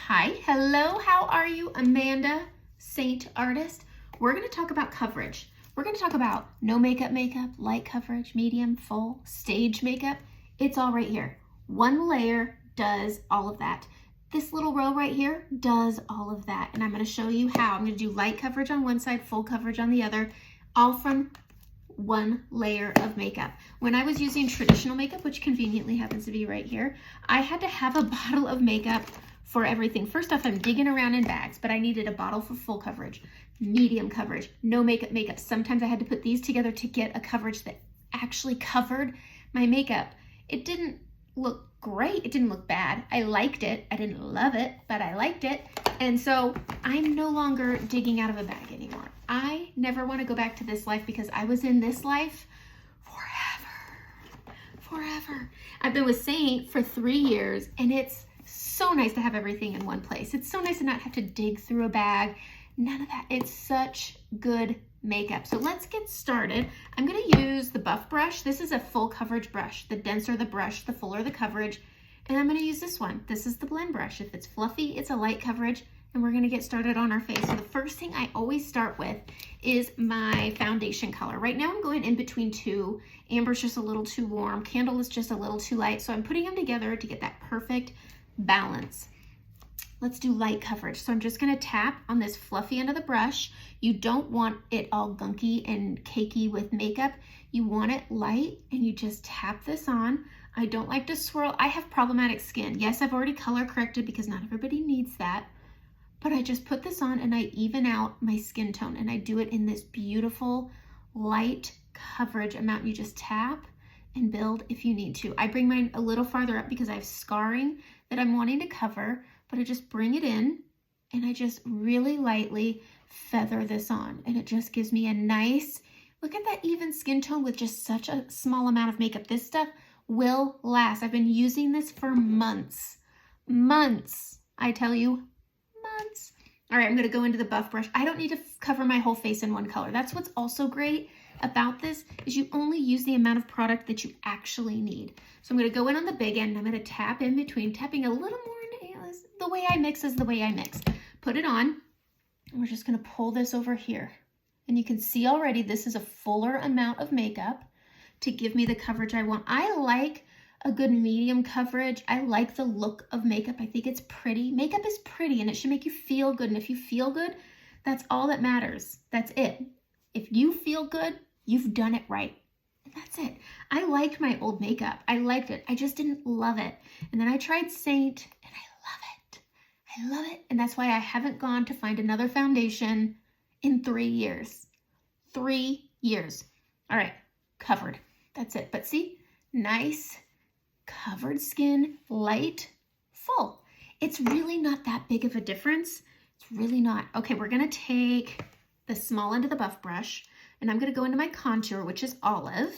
Hi, hello, how are you? Amanda, Seint artist. We're going to talk about coverage. We're going to talk about no makeup, light coverage, medium, full, stage makeup. It's all right here. One layer does all of that. This little row right here does all of that. And I'm going to show you how. I'm going to do light coverage on one side, full coverage on the other, all from one layer of makeup. When I was using traditional makeup, which conveniently happens to be right here, I had to have a bottle of makeup for everything. First off, I'm digging around in bags, but I needed a bottle for full coverage, medium coverage, no makeup. Sometimes I had to put these together to get a coverage that actually covered my makeup. It didn't look great. It didn't look bad. I liked it. I didn't love it, but I liked it. And so I'm no longer digging out of a bag anymore. I never want to go back to this life because I was in this life forever. I've been with Seint for 3 years, and it's so nice to have everything in one place. It's so nice to not have to dig through a bag. None of that. It's such good makeup. So let's get started. I'm going to use the buff brush. This is a full coverage brush. The denser the brush, the fuller the coverage. And I'm going to use this one. This is the blend brush. If it's fluffy, it's a light coverage. And we're going to get started on our face. So the first thing I always start with is my foundation color. Right now I'm going in between two. Amber's just a little too warm. Candle is just a little too light. So I'm putting them together to get that perfect balance. Let's do light coverage. So I'm just going to tap on this fluffy end of the brush. You don't want it all gunky and cakey with makeup. You want it light, and you just tap this on. I don't like to swirl. I have problematic skin. Yes, I've already color corrected because not everybody needs that. But I just put this on and I even out my skin tone, and I do it in this beautiful light coverage amount. You just tap and build if you need to. I bring mine a little farther up because I have scarring that I'm wanting to cover, but I just bring it in and I just really lightly feather this on, and it just gives me a nice, look at that even skin tone with just such a small amount of makeup. This stuff will last. I've been using this for months, I tell you, months. All right, I'm going to go into the buff brush. I don't need to cover my whole face in one color. That's what's also great about this, is you only use the amount of product that you actually need. So I'm going to go in on the big end. I'm going to tap in between, tapping a little more. The way I mix is the way I mix. Put it on, and we're just going to pull this over here. And you can see already this is a fuller amount of makeup to give me the coverage I want. I like a good medium coverage. I like the look of makeup. I think it's pretty. Makeup is pretty, and it should make you feel good. And if you feel good, that's all that matters. That's it. If you feel good, you've done it right. And that's it. I liked my old makeup. I liked it. I just didn't love it. And then I tried Seint, and I love it. And that's why I haven't gone to find another foundation in 3 years. 3 years. All right, covered. That's it. But see, nice covered skin, light, full. It's really not that big of a difference. It's really not. Okay, we're going to take the small end of the buff brush, and I'm going to go into my contour, which is olive.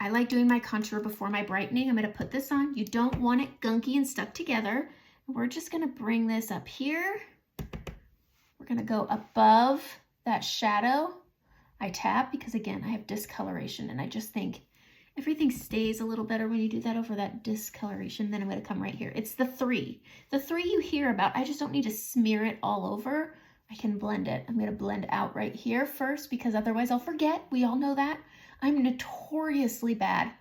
I like doing my contour before my brightening. I'm going to put this on. You don't want it gunky and stuck together. We're just going to bring this up here. We're going to go above that shadow. I tap because, again, I have discoloration, and I just think everything stays a little better when you do that over that discoloration. Then I'm going to come right here. It's the three you hear about. I just don't need to smear it all over. I can blend it. I'm going to blend out right here first because otherwise I'll forget. We all know that. I'm notoriously bad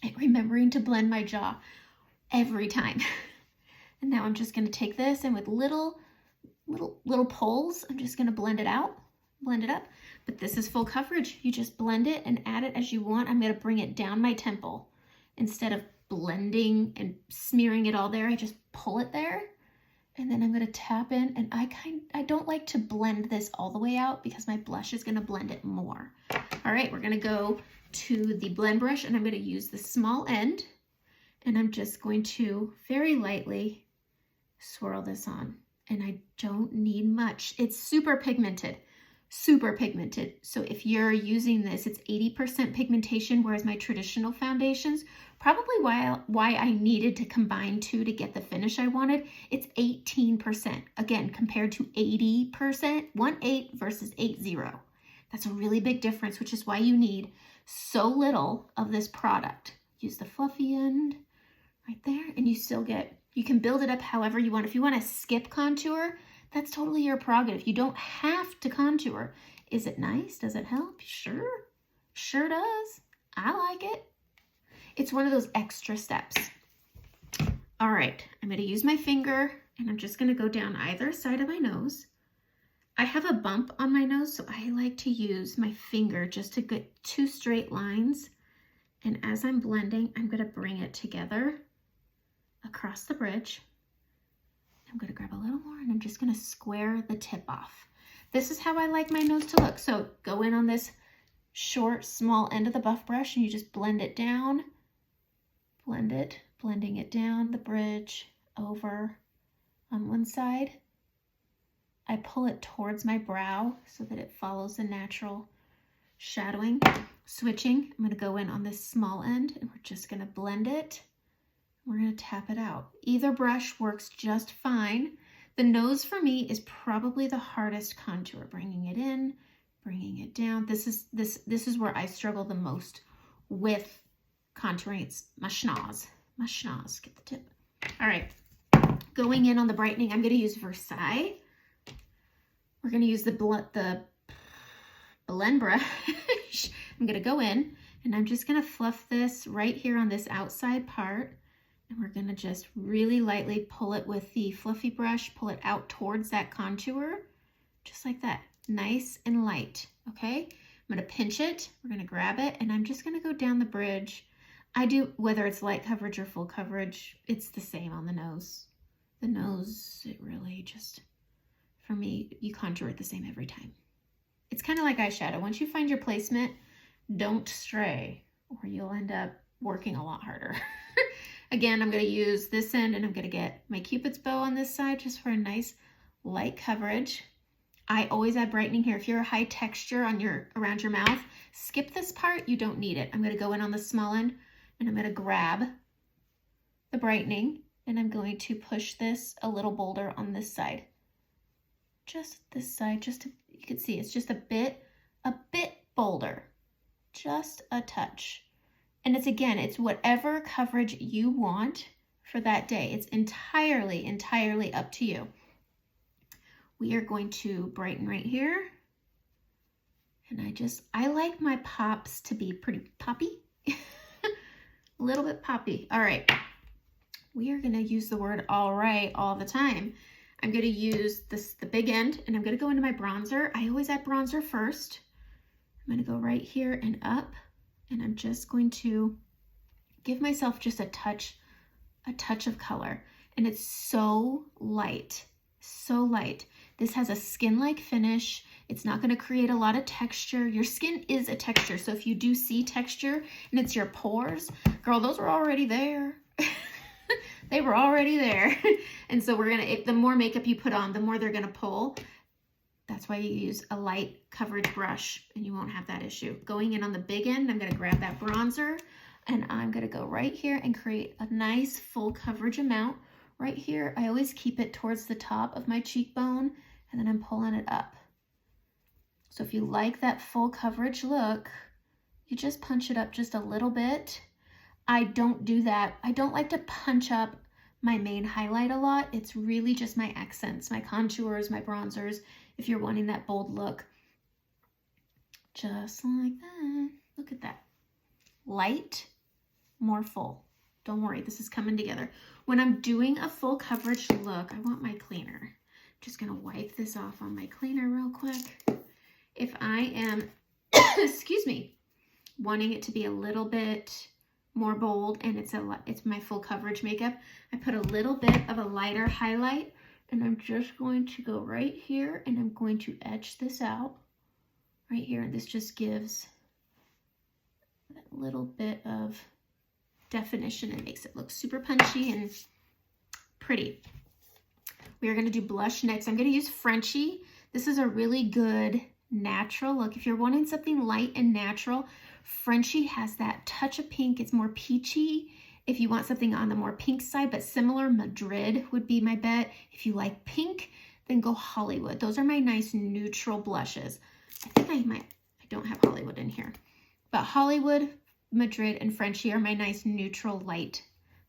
at remembering to blend my jaw every time. And now I'm just going to take this, and with little pulls, I'm just going to blend it out, blend it up. But this is full coverage. You just blend it and add it as you want. I'm going to bring it down my temple. Instead of blending and smearing it all there, I just pull it there. And then I'm going to tap in, and I don't like to blend this all the way out because my blush is going to blend it more. All right, we're going to go to the blend brush, and I'm going to use the small end, and I'm just going to very lightly swirl this on. And I don't need much. It's super pigmented. So if you're using this, it's 80% pigmentation, whereas my traditional foundations, probably why I needed to combine two to get the finish I wanted, it's 18%. Again, compared to 80%, 1/8 versus 80. That's a really big difference, which is why you need so little of this product. Use the fluffy end right there, and you still get You can build it up however you want. If you want to skip contour, that's totally your prerogative. You don't have to contour. Is it nice? Does it help? Sure. Sure does. I like it. It's one of those extra steps. All right, I'm going to use my finger and I'm just going to go down either side of my nose. I have a bump on my nose, so I like to use my finger just to get 2 straight lines. And as I'm blending, I'm going to bring it together across the bridge. I'm going to grab a little more and I'm just going to square the tip off. This is how I like my nose to look. So go in on this short, small end of the buff brush and you just blend it down. Blend it, blending it down the bridge over on one side. I pull it towards my brow so that it follows the natural shadowing. Switching, I'm going to go in on this small end and we're just going to blend it. We're going to tap it out. Either brush works just fine. The nose for me is probably the hardest contour. Bringing it in, bringing it down. This is where I struggle the most with contouring. It's my schnoz. My schnoz. Get the tip. All right. Going in on the brightening, I'm going to use Versailles. We're going to use the blend brush. I'm going to go in and I'm just going to fluff this right here on this outside part. And we're going to just really lightly pull it with the fluffy brush, pull it out towards that contour, just like that. Nice and light, okay? I'm going to pinch it. We're going to grab it and I'm just going to go down the bridge. I do, whether it's light coverage or full coverage, it's the same on the nose. The nose, it really just... For me, you contour it the same every time. It's kind of like eyeshadow. Once you find your placement, don't stray or you'll end up working a lot harder. Again, I'm going to use this end and I'm going to get my Cupid's bow on this side just for a nice light coverage. I always add brightening here. If you're a high texture on around your mouth, skip this part. You don't need it. I'm going to go in on the small end and I'm going to grab the brightening and I'm going to push this a little bolder on this side. Just this side, you can see it's just a bit bolder, just a touch. And it's whatever coverage you want for that day. It's entirely up to you. We are going to brighten right here. And I like my pops to be pretty poppy, a little bit poppy. All right, we are gonna use the word all right all the time. I'm going to use the big end and I'm going to go into my bronzer. I always add bronzer first. I'm going to go right here and up and I'm just going to give myself just a touch of color. And it's so light, so light. This has a skin-like finish. It's not going to create a lot of texture. Your skin is a texture. So if you do see texture and it's your pores, girl, those were already there. They were already there. And so the more makeup you put on, the more they're gonna pull. That's why you use a light coverage brush and you won't have that issue. Going in on the big end, I'm gonna grab that bronzer and I'm gonna go right here and create a nice full coverage amount. Right here, I always keep it towards the top of my cheekbone and then I'm pulling it up. So if you like that full coverage look, you just punch it up just a little bit. I don't do that. I don't like to punch up my main highlight a lot. It's really just my accents, my contours, my bronzers, if you're wanting that bold look. Just like that. Look at that. Light, more full. Don't worry, this is coming together. When I'm doing a full coverage look, I want my cleaner. Just gonna wipe this off on my cleaner real quick. If I am, excuse me, wanting it to be a little bit more bold and it's my full coverage makeup, I put a little bit of a lighter highlight and I'm just going to go right here and I'm going to etch this out right here. And this just gives that little bit of definition and makes it look super punchy and pretty. We are going to do blush next. I'm going to use Frenchie. This is a really good natural look. If you're wanting something light and natural, Frenchie has that touch of pink. It's more peachy. If you want something on the more pink side, but similar, Madrid would be my bet. If you like pink, then go Hollywood. Those are my nice neutral blushes. I think I don't have Hollywood in here, but Hollywood, Madrid, and Frenchie are my nice neutral light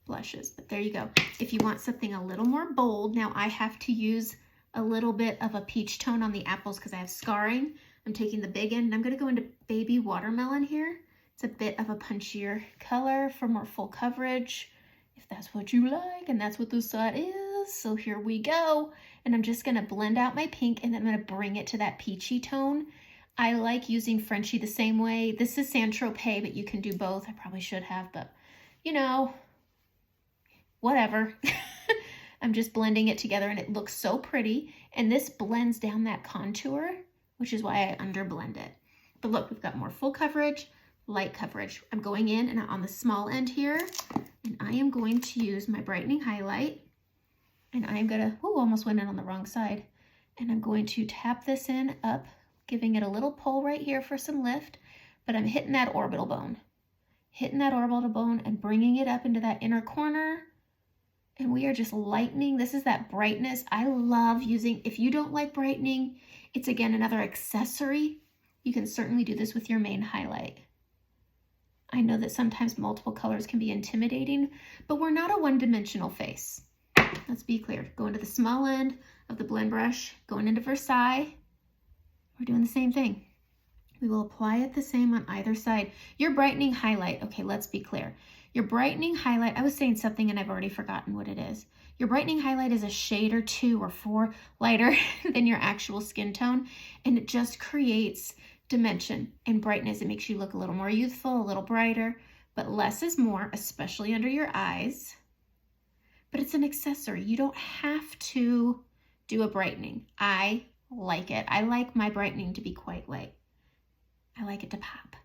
blushes. But there you go. If you want something a little more bold, now I have to use a little bit of a peach tone on the apples because I have scarring. I'm taking the big end and I'm going to go into baby watermelon here. It's a bit of a punchier color for more full coverage, if that's what you like, and that's what this side is. So here we go. And I'm just going to blend out my pink and then I'm going to bring it to that peachy tone. I like using Frenchie the same way. This is Saint Tropez, but you can do both. I probably should have, but you know, whatever. I'm just blending it together and it looks so pretty. And this blends down that contour, which is why I underblend it. But look, we've got more full coverage, light coverage. I'm going in and on the small end here, and I am going to use my brightening highlight. And I'm gonna, oh, almost went in on the wrong side. And I'm going to tap this in up, giving it a little pull right here for some lift, but I'm hitting that orbital bone. Hitting that orbital bone and bringing it up into that inner corner. And we are just lightening. This is that brightness. I love using, if you don't like brightening, it's again another accessory. You can certainly do this with your main highlight. I know that sometimes multiple colors can be intimidating, but we're not a one-dimensional face. Let's be clear. Go into the small end of the blend brush, going into Versailles. We're doing the same thing. We will apply it the same on either side. Your brightening highlight, okay, let's be clear. Your brightening highlight, I was saying something and I've already forgotten what it is. Your brightening highlight is a shade or 2 or 4 lighter than your actual skin tone, and it just creates dimension and brightness. It makes you look a little more youthful, a little brighter, but less is more, especially under your eyes. But it's an accessory. You don't have to do a brightening. I like it. I like my brightening to be quite light. I like it to pop.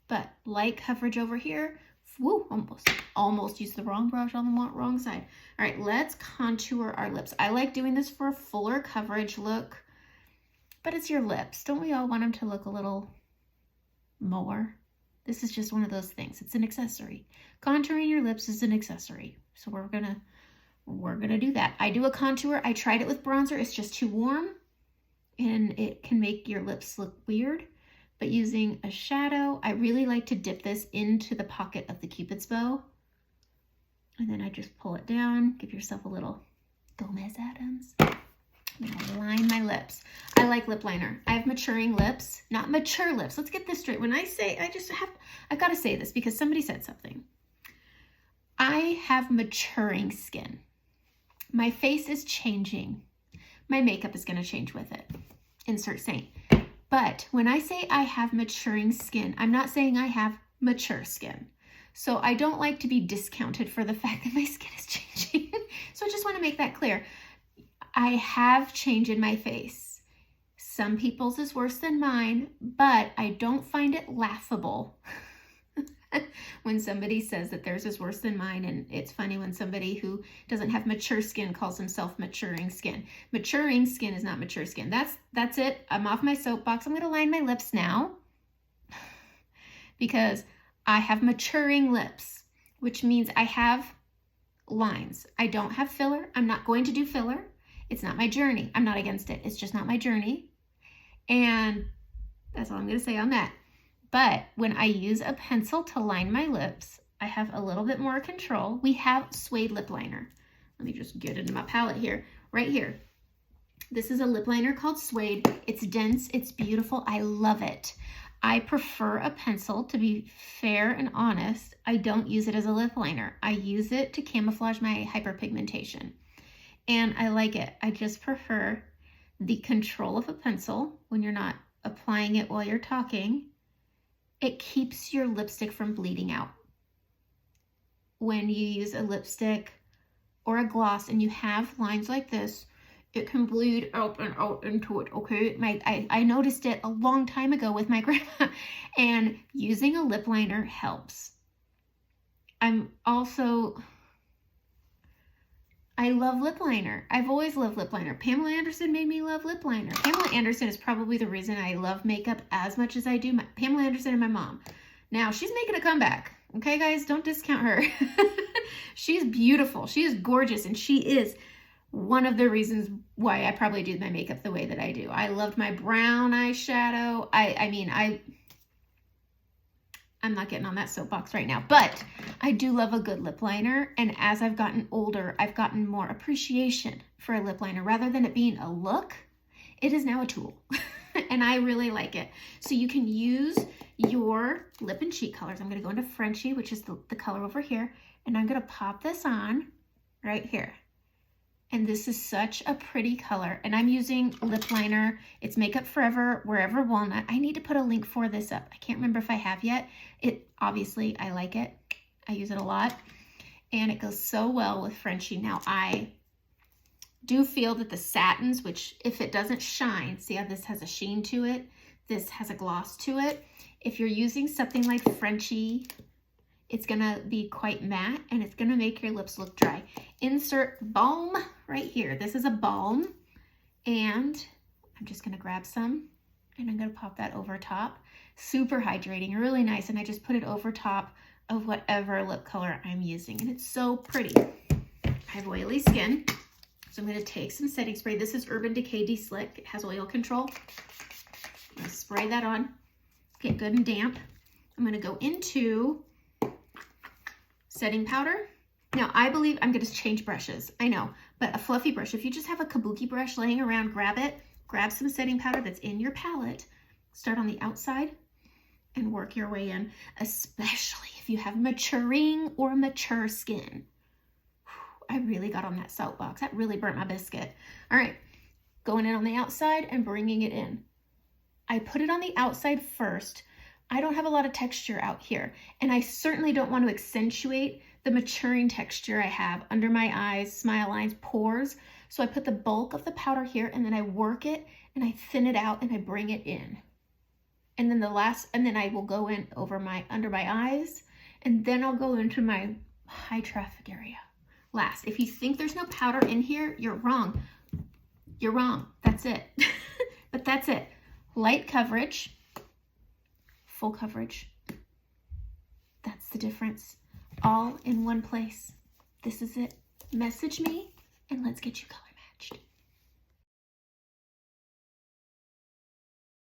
But light coverage over here. Woo, almost used the wrong brush on the wrong side. All right, let's contour our lips. I like doing this for a fuller coverage look, but it's your lips. Don't we all want them to look a little more? This is just one of those things. It's an accessory. Contouring your lips is an accessory. So we're gonna do that. I do a contour. I tried it with bronzer. It's just too warm and it can make your lips look weird. But using a shadow, I really like to dip this into the pocket of the Cupid's bow. And then I just pull it down, give yourself a little Gomez Adams. And I line my lips. I like lip liner. I have maturing lips, not mature lips. Let's get this straight. When I say, I've got to say this because somebody said something. I have maturing skin. My face is changing. My makeup is going to change with it. Insert Saint. But when I say I have maturing skin, I'm not saying I have mature skin. So I don't like to be discounted for the fact that my skin is changing. So I just want to make that clear. I have change in my face. Some people's is worse than mine, but I don't find it laughable when somebody says that theirs is worse than mine. And it's funny when somebody who doesn't have mature skin calls himself maturing skin. Maturing skin is not mature skin. That's it. I'm off my soapbox. I'm going to line my lips now because I have maturing lips, which means I have lines. I don't have filler. I'm not going to do filler. It's not my journey. I'm not against it. It's just not my journey. And that's all I'm going to say on that. But when I use a pencil to line my lips, I have a little bit more control. We have suede lip liner. Let me just get into my palette here. Right here. This is a lip liner called Suede. It's dense. It's beautiful. I love it. I prefer a pencil, to be fair and honest. I don't use it as a lip liner. I use it to camouflage my hyperpigmentation. And I like it. I just prefer the control of a pencil when you're not applying it while you're talking. It keeps your lipstick from bleeding out. When you use a lipstick or a gloss and you have lines like this, it can bleed out and out into it, okay? I noticed it a long time ago with my grandma, and using a lip liner helps. I love lip liner. I've always loved lip liner. Pamela Anderson made me love lip liner. Pamela Anderson is probably the reason I love makeup as much as I do. Pamela Anderson and my mom. Now, she's making a comeback. Okay, guys? Don't discount her. She's beautiful. She is gorgeous, and she is one of the reasons why I probably do my makeup the way that I do. I loved my brown eyeshadow. I I'm not getting on that soapbox right now, but I do love a good lip liner. And as I've gotten older, I've gotten more appreciation for a lip liner. Rather than it being a look, it is now a tool. And I really like it. So you can use your lip and cheek colors. I'm going to go into Frenchie, which is the color over here. And I'm going to pop this on right here. And this is such a pretty color. And I'm using lip liner. It's Makeup Forever Wherever Walnut. I need to put a link for this up. I can't remember if I have yet. Obviously, I like it. I use it a lot. And it goes so well with Frenchie. Now, I do feel that the satins, which if it doesn't shine, see how this has a sheen to it? This has a gloss to it. If you're using something like Frenchie, it's gonna be quite matte and it's gonna make your lips look dry. Insert balm right here. This is a balm, and I'm just gonna grab some and I'm gonna pop that over top. Super hydrating, really nice, and I just put it over top of whatever lip color I'm using, and it's so pretty. I have oily skin, so I'm gonna take some setting spray. This is Urban Decay De-Slick. It has oil control. I'm gonna spray that on, get good and damp. I'm gonna go into setting powder. Now, I believe I'm going to change brushes. I know, but a fluffy brush. If you just have a kabuki brush laying around, grab it. Grab some setting powder that's in your palette. Start on the outside and work your way in, especially if you have maturing or mature skin. I really got on that soapbox. That really burnt my biscuit. All right, going in on the outside and bringing it in. I put it on the outside first. I don't have a lot of texture out here, and I certainly don't want to accentuate the maturing texture I have under my eyes, smile lines, pores. So I put the bulk of the powder here, and then I work it and I thin it out and I bring it in. And then then I will go in over under my eyes, and then I'll go into my high traffic area last. If you think there's no powder in here, you're wrong. You're wrong. That's it. But that's it. Light coverage, full coverage. That's the difference. All in one place. This is it. Message me and let's get you color matched.